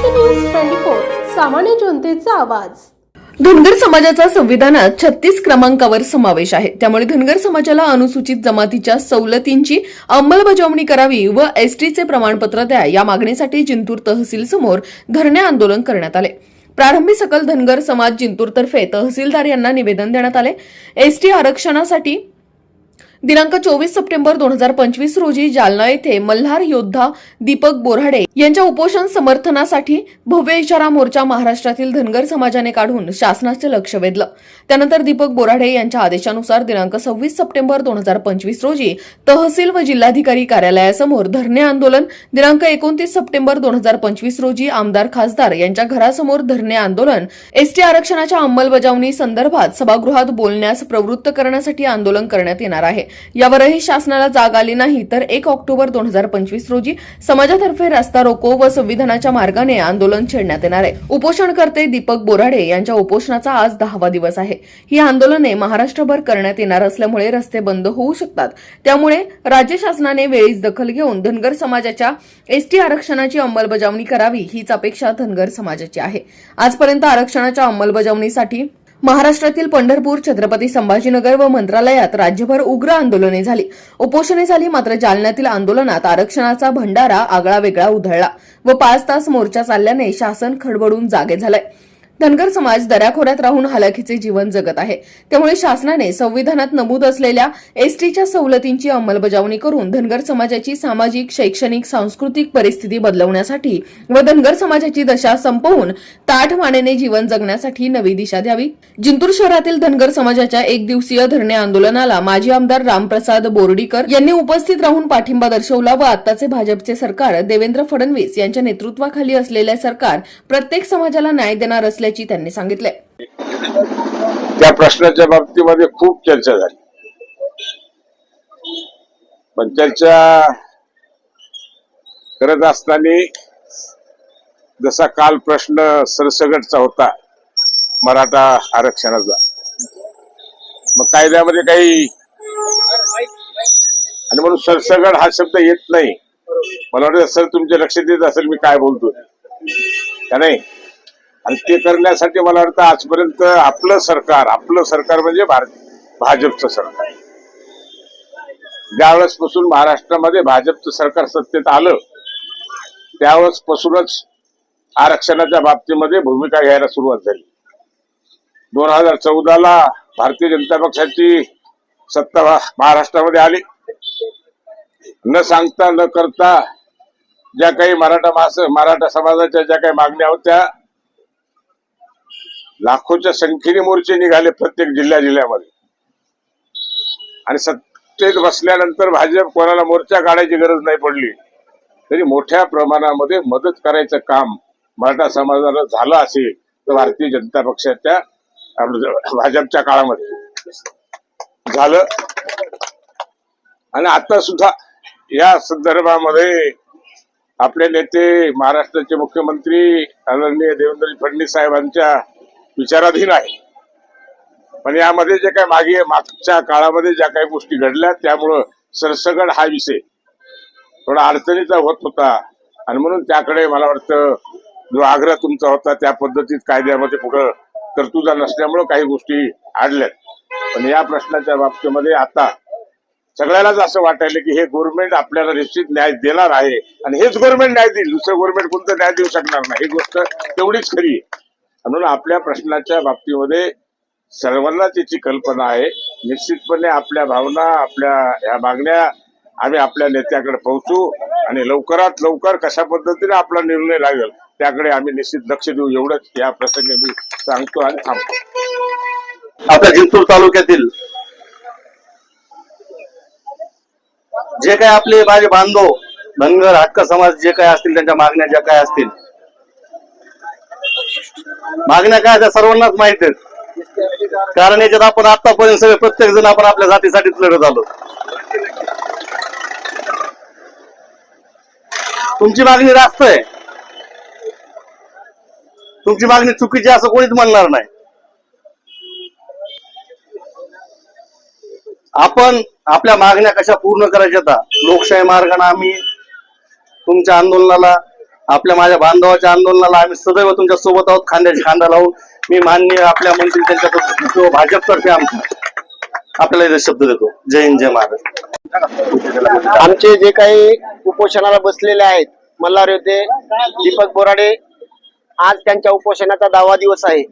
Maharashtra news 24 सामान्य जनतेचा आवाज। धनगर समाजाचा संविधानात 36 क्रमांकावर समावेश आहे। त्यामुळे धनगर समाजाला अनुसूचित जमातीच्या सवलतींची अंमलबजावणी करावी व एसटीचे प्रमाणपत्र द्या या मागणीसाठी जिंतूर तहसील समोर धरणे आंदोलन करण्यात आले। प्रारंभी सकल धनगर समाज जिंतूर तर्फे तहसीलदार यांना निवेदन देण्यात आले। एसटी आरक्षणासाठी दिनांक 24 सप्टेंबर 2025 रोजी जालना येथे मल्हार योद्धा दीपक बोराडे यांच्या उपोषण समर्थनासाठी भव्य इशारा मोर्चा महाराष्ट्रातील धनगर समाजाने काढून शासनाचे लक्ष वेधलं। त्यानंतर दीपक बोराडे यांच्या आदेशानुसार दिनांक 26 सप्टेंबर 2025 रोजी तहसील व जिल्हाधिकारी कार्यालयासमोर धरणे आंदोलन, दिनांक 29 सप्टेंबर 2025 रोजी आमदार खासदार यांच्या घरासमोर धरणे आंदोलन, एसटी आरक्षणाच्या अंमलबजावणी संदर्भात सभागृहात बोलण्यास प्रवृत्त करण्यासाठी आंदोलन करण्यात येणार आहे। यावरही शासनाला जाग आली नाही तर 1 ऑक्टोबर 2025 रोजी समाजातर्फे रस्ता रोको व संविधानाच्या मार्गाने आंदोलन छेडण्यात येणार आहे। उपोषणकर्ते दीपक बोराडे यांच्या उपोषणाचा आज 10वा दिवस आहे। ही आंदोलने महाराष्ट्रभर करण्यात येणार असल्यामुळे रस्ते बंद होऊ शकतात। त्यामुळे राज्य शासनाने वेळीच दखल घेऊन धनगर समाजाच्या एसटी आरक्षणाची अंमलबजावणी करावी हीच अपेक्षा धनगर समाजाची आहे। आजपर्यंत आरक्षणाच्या अंमलबजावणीसाठी महाराष्ट्रातील पंढरपूर, छत्रपती संभाजीनगर व मंत्रालयात राज्यभर उग्र आंदोलने झाली, उपोषणे झाली। मात्र जालन्यातील आंदोलनात आरक्षणाचा भंडारा आगळा वेगळा उधळला व 5 तास मोर्चा चालल्याने शासन खडबडून जागे झालंय। धनगर समाज दऱ्याखोऱ्यात राहून हालाखीचे जीवन जगत आहे। त्यामुळे शासनाने संविधानात नमूद असलेल्या एसटीच्या सवलतींची अंमलबजावणी करून धनगर समाजाची सामाजिक, शैक्षणिक, सांस्कृतिक परिस्थिती बदलवण्यासाठी व धनगर समाजाची दशा संपवून ताठ मानेने जीवन जगण्यासाठी नवी दिशा द्यावी। जिंतूर शहरातील धनगर समाजाच्या 1 दिवसीय धरणे आंदोलनाला माजी आमदार रामप्रसाद बोर्डीकर यांनी उपस्थित राहून पाठिंबा दर्शवला व आताचे भाजपचे सरकार देवेंद्र फडणवीस यांच्या नेतृत्वाखाली असलेले सरकार प्रत्येक समाजाला न्याय देणार असल्याचे त्यांनी सांगितले। त्या प्रश्नाच्या बाबतीमध्ये खूप चर्चा झाली, पण चर्चा करत असताना जसा काल प्रश्न सरसगटचा होता मराठा आरक्षणाचा, मग कायद्यामध्ये काही आणि म्हणून सरसगट हा शब्द येत नाही। मला वाटतं सर तुमच्या लक्षात येत असेल मी काय बोलतो का नाही। आणि ते करण्यासाठी मला वाटतं आजपर्यंत आपलं सरकार म्हणजे भाजपचं सरकार, ज्यावेळेस पासून महाराष्ट्रामध्ये भाजपचं सरकार सत्तेत आलं त्यावेळेस पासूनच आरक्षणाच्या बाबतीमध्ये भूमिका घ्यायला सुरुवात झाली। 2014ला भारतीय जनता पक्षाची सत्ता महाराष्ट्रामध्ये आली। न सांगता न करता ज्या काही मराठा समाजाच्या ज्या काही मागण्या होत्या, लाखोच्या संख्येने मोर्चे निघाले प्रत्येक जिल्ह्यामध्ये। आणि सत्तेत बसल्यानंतर भाजप कोणाला मोर्चा काढायची गरज नाही पडली तरी मोठ्या प्रमाणामध्ये मदत करायचं काम मराठा समाजाला झालं असेल तर भारतीय जनता पक्षाच्या भाजपच्या काळामध्ये झालं। आणि आता सुद्धा या संदर्भामध्ये आपले नेते महाराष्ट्राचे मुख्यमंत्री आदरणीय देवेंद्र फडणवीस साहेबांच्या विचाराधीन आहे। पण यामध्ये जे काही मागच्या काळामध्ये ज्या काही गोष्टी घडल्या त्यामुळं सरसगट हा विषय थोडा अडचणीचा होत होता आणि म्हणून त्याकडे मला वाटतं जो आग्रह तुमचा होता त्या पद्धतीत कायद्यामध्ये पुढे तरतुदा नसल्यामुळे काही गोष्टी अडल्यात। पण या प्रश्नाच्या बाबतीमध्ये आता सगळ्यालाच असं वाटायला की हे गव्हर्नमेंट आपल्याला निश्चित न्याय देणार आहे आणि हेच गव्हर्नमेंट न्याय देईल, दुसरं गव्हर्नमेंट कोणतं न्याय देऊ शकणार नाही, ही गोष्ट तेवढीच खरी आहे। म्हणून आपल्या प्रश्नाच्या बाबतीमध्ये सर्वांना त्याची कल्पना आहे। निश्चितपणे आपल्या भावना, आपल्या या मागण्या आम्ही आपल्या नेत्याकडे पोहोचू आणि लवकरात लवकर कशा पद्धतीने आपला निर्णय लागेल त्याकडे आम्ही निश्चित लक्ष देऊ, एवढंच या प्रसंगी मी सांगतो आणि थांबतो। आपल्या जिंतूर तालुक्यातील जे काही आपले माझे बांधव धनगर हक्क समाज जे काही असतील त्यांच्या मागण्या ज्या काही असतील, मागण्या काय त्या सर्वांनाच माहित आहेत। कारण याच्यात आपण आतापर्यंत सगळे प्रत्येक जण आपण आपल्या जातीसाठीच लढत आलो। तुमची मागणी रास्त आहे, तुमची मागणी चुकीची असं कोणीच म्हणणार नाही। आपण आपल्या मागण्या कशा पूर्ण करायच्या लोकशाही मार्गाने आम्ही तुमच्या आंदोलनाला आपल्या माझ्या बांधवाच्या आंदोलनाला आम्ही सदैव तुमच्या सोबत आहोत, खांद्याची खांदा लावून. मी माननीय आपल्या मंत्री त्यांच्या भाजपतर्फे आपल्याला इथे शब्द देतो. जय हिंद, जय महाराष्ट्र. आमचे जे काही उपोषणाला बसलेले आहेत मल्हार योद्धे, दीपक बोराडे, आज त्यांच्या उपोषणाचा 10वा दिवस आहे.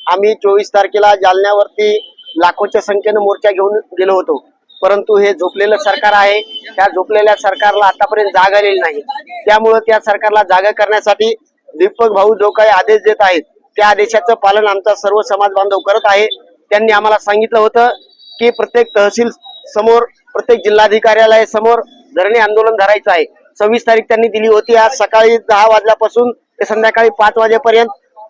आम्ही 24 तारखेला जालन्यावरती लाखोच्या संख्येनं मोर्चा घेऊन गेलो होतो, परंतु हे झोपलेलं सरकार आहे. त्या झोपलेल्या सरकारला आतापर्यंत जाग आलेली नाही. त्यामुळं त्या सरकारला जागा करण्यासाठी दीपक भाऊ जो काही आदेश देत आहेत त्या आदेशाचं पालन आमचा सर्व समाज बांधव करत आहे. त्यांनी आम्हाला सांगितलं होतं की प्रत्येक तहसील समोर, प्रत्येक जिल्हाधिकार्यालय समोर धरणे आंदोलन धरायचं आहे. 26 तारीख त्यांनी दिली होती. आज सकाळी 10 वाजल्यापासून ते संध्याकाळी 5 वाजेपर्यंत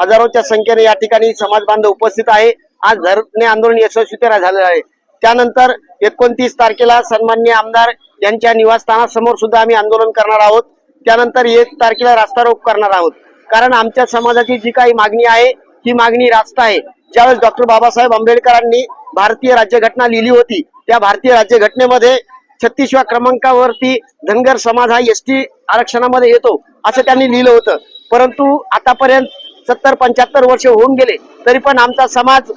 हजारोच्या संख्येने या ठिकाणी समाज बांधव उपस्थित आहे. आज धरणे आंदोलन यशस्वीरित्या झालेलं आहे. त्यानंतर 29 तारखेला सन्माननीय आमदार यांच्या निवासस्थानासमोर सुद्धा आम्ही आंदोलन करणार आहोत. त्यानंतर 1 तारखेला रास्ता रोको करणार आहोत. कारण आमच्या समाजाची जी काही मागणी आहे ही मागणी रास्त आहे. ज्यावेळेस डॉक्टर बाबासाहेब आंबेडकरांनी भारतीय राज्यघटना लिहिली होती, त्या भारतीय राज्यघटनेमध्ये 36व्या क्रमांकावरती धनगर समाज हा एसटी आरक्षणामध्ये येतो असं त्यांनी लिहिलं होतं. परंतु आतापर्यंत 70-75 वर्ष होऊन गेले तरी पण आमचा समाज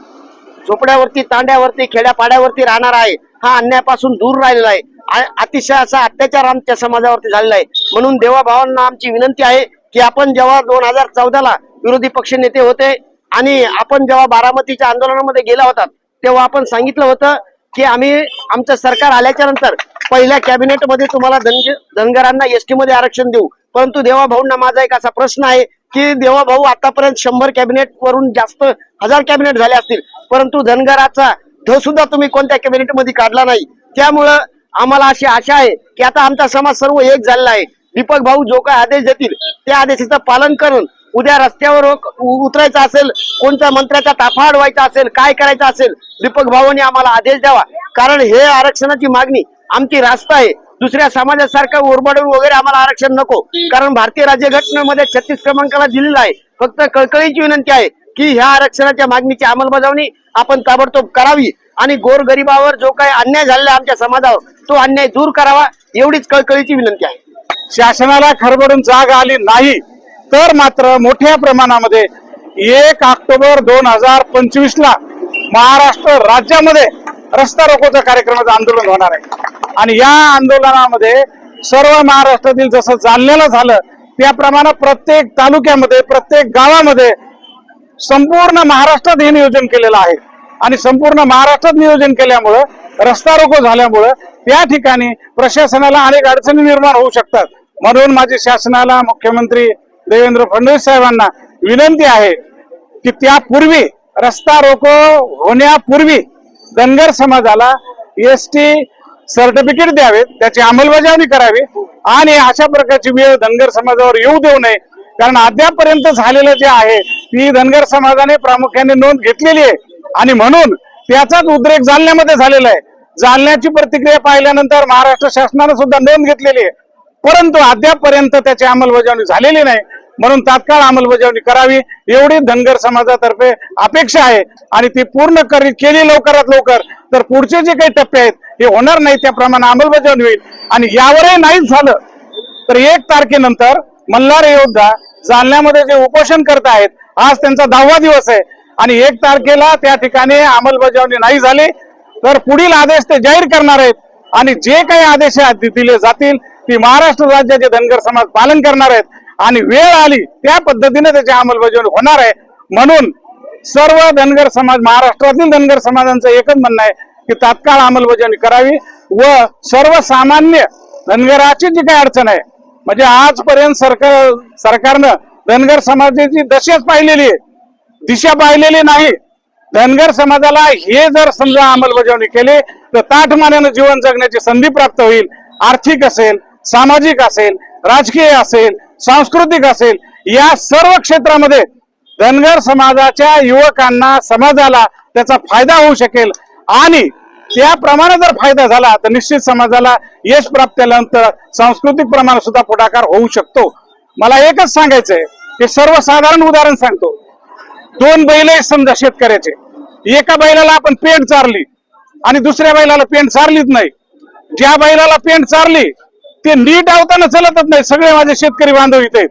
झोपड्यावरती, तांड्यावरती, खेड्यापाड्यावरती राहणार आहे. हा अन्यायापासून दूर राहिलेला आहे. अतिशय असा अत्याचार आमच्या समाजावरती झालेला आहे. म्हणून देवाभावांना आमची विनंती आहे की आपण जेव्हा 2014ला विरोधी पक्ष नेते होते आणि आपण जेव्हा बारामतीच्या आंदोलनामध्ये गेला होता तेव्हा आपण सांगितलं होतं की आम्ही आमचं सरकार आल्याच्या नंतर पहिल्या कॅबिनेटमध्ये तुम्हाला धनगरांना एसटी मध्ये आरक्षण देऊ. परंतु देवाभाऊंना माझा एक असा प्रश्न आहे की देवाभाऊ आतापर्यंत 100 कॅबिनेट वरून जास्त 1000 कॅबिनेट झाले असतील, परंतु धनगराचा ध सुद्धा तुम्ही कोणत्या कॅबिनेट मध्ये काढला नाही. त्यामुळं आम्हाला अशी आशा आहे की आता आमचा समाज सर्व एक झालेला आहे. दीपक भाऊ जो काय आदेश देतील त्या आदेशाचं पालन करून उद्या रस्त्यावर उतरायचं असेल, कोणत्या मंत्र्याचा ताफा अडवायचा असेल, काय करायचं असेल, दीपक भाऊंनी आम्हाला आदेश द्यावा. कारण हे आरक्षणाची मागणी आमची रास्त आहे. दुसऱ्या समाजासारखं ओरबाडून वगैरे आम्हाला आरक्षण नको. कारण भारतीय राज्यघटनेमध्ये 36 क्रमांकाला दिलेलं आहे. फक्त कळकळीची विनंती आहे की ह्या आरक्षणाच्या मागणीची अंमलबजावणी आपण ताबडतोब करावी आणि गोरगरिबावर जो काही अन्याय झालेला आमच्या समाजावर तो अन्याय दूर करावा, एवढीच कळकळीची विनंती आहे. शासनाला खरबडून जाग आली नाही तर मात्र मोठ्या प्रमाणामध्ये 1 ऑक्टोबर 2025ला महाराष्ट्र राज्यामध्ये रस्ता रोकोच्या कार्यक्रमाचं आंदोलन होणार आहे. आणि या आंदोलनामध्ये सर्व महाराष्ट्रातील जसं जालन्याला झालं त्याप्रमाणे प्रत्येक तालुक्यामध्ये, प्रत्येक गावामध्ये, संपूर्ण महाराष्ट्रात हे नियोजन केलेलं आहे. आणि संपूर्ण महाराष्ट्रात नियोजन केल्यामुळं, रस्ता रोको झाल्यामुळं त्या ठिकाणी प्रशासनाला अनेक अडचणी निर्माण होऊ शकतात. म्हणून माझी शासनाला, मुख्यमंत्री देवेंद्र फडणवीस साहेबांना विनंती आहे की त्यापूर्वी, रस्ता रोको होण्यापूर्वी धनगर समाजाला एसटी सर्टिफिकेट द्यावे, त्याची अंमलबजावणी करावी आणि अशा प्रकारची वेळ धनगर समाजावर येऊ देऊ नये. कारण अद्यापर्यंत झालेलं जे आहे ती धनगर समाजाने प्रामुख्याने नोंद घेतलेली आहे आणि म्हणून त्याचाच उद्रेक जालन्यामध्ये झालेला आहे. जालन्याची प्रतिक्रिया पाहिल्यानंतर महाराष्ट्र शासनाने सुद्धा नोंद घेतलेली आहे, परंतु अद्यापर्यंत त्याची अंमलबजावणी झालेली नाही. म्हणून तात्काळ अंमलबजावणी करावी एवढी धनगर समाजातर्फे अपेक्षा आहे आणि ती पूर्ण केली लवकरात लवकर तर पुढचे जे काही टप्पे आहेत हे होणार नाही, त्याप्रमाणे अंमलबजावणी होईल. आणि यावरही नाहीच झालं तर 1 तारखेनंतर मल्हार योद्धा जालन्यामध्ये जे उपोषण करत आहेत, आज त्यांचा 10वा दिवस आहे आणि 1 तारखेला त्या ठिकाणी अंमलबजावणी नाही झाली तर पुढील आदेश ते जाहीर करणार आहेत. आणि जे काही आदेश दिले जातील ती महाराष्ट्र राज्याचे धनगर समाज पालन करणार आहेत आणि वेळ आली त्या पद्धतीने त्याची अंमलबजावणी होणार आहे. म्हणून सर्व धनगर समाज, महाराष्ट्रातील धनगर समाजांचं एकच म्हणणं आहे की तात्काळ अंमलबजावणी करावी व सर्वसामान्य धनगराची जी काही अडचण आहे, म्हणजे आजपर्यंत सरकारनं धनगर समाजाची दशाच पाहिलेली आहे, दिशा पाहिलेली नाही. धनगर समाजाला हे जर समजा अंमलबजावणी केली तर ताठमान्यानं जीवन जगण्याची संधी प्राप्त होईल. आर्थिक असेल, सामाजिक असेल, राजकीय असेल, सांस्कृतिक असेल, या सर्व क्षेत्रामध्ये धनगर समाजाच्या युवकांना, समाजाला त्याचा फायदा होऊ शकेल. आणि त्याप्रमाणे जर फायदा झाला तर निश्चित समाजाला यश प्राप्त झाल्यानंतर सांस्कृतिक प्रमाणात सुद्धा पुढाकार होऊ शकतो. मला एकच सांगायचंय की सर्वसाधारण उदाहरण सांगतो. 2 बैल समजा शेतकऱ्याचे, एका बैलाला आपण पेंड चारली आणि दुसऱ्या बैलाला पेंड चारलीच नाही. ज्या बैलाला पेंड चारली ते नीट आवताना चलतच नाही. सगळे माझे शेतकरी बांधव इथे आहेत.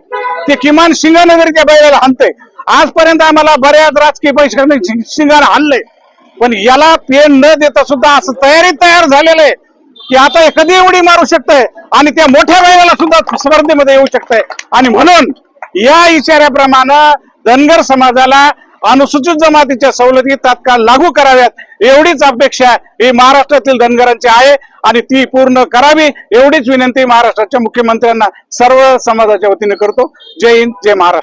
ते किमान शिंगाने तरी त्या बैलाला हाणते. आजपर्यंत आम्हाला बऱ्याच राजकीय पैशाने शिंगाने हाणले, पण याला पेन न देता सुद्धा असं तयार झालेलं आहे की आता हे कधी उडी मारू शकतंय आणि त्या मोठ्या बैलाला सुद्धा स्पर्धेमध्ये येऊ शकतंय. आणि म्हणून या इशाऱ्याप्रमाणे धनगर समाजाला अनुसूचित जमातीच्या सवलती तात्काळ लागू कराव्यात एवढीच अपेक्षा ही महाराष्ट्रातील धनगरांची आहे आणि ती पूर्ण करावी एवढीच विनंती महाराष्ट्राच्या मुख्यमंत्र्यांना सर्व समाजाच्या वतीने करतो. जय हिंद, जय महाराष्ट्र.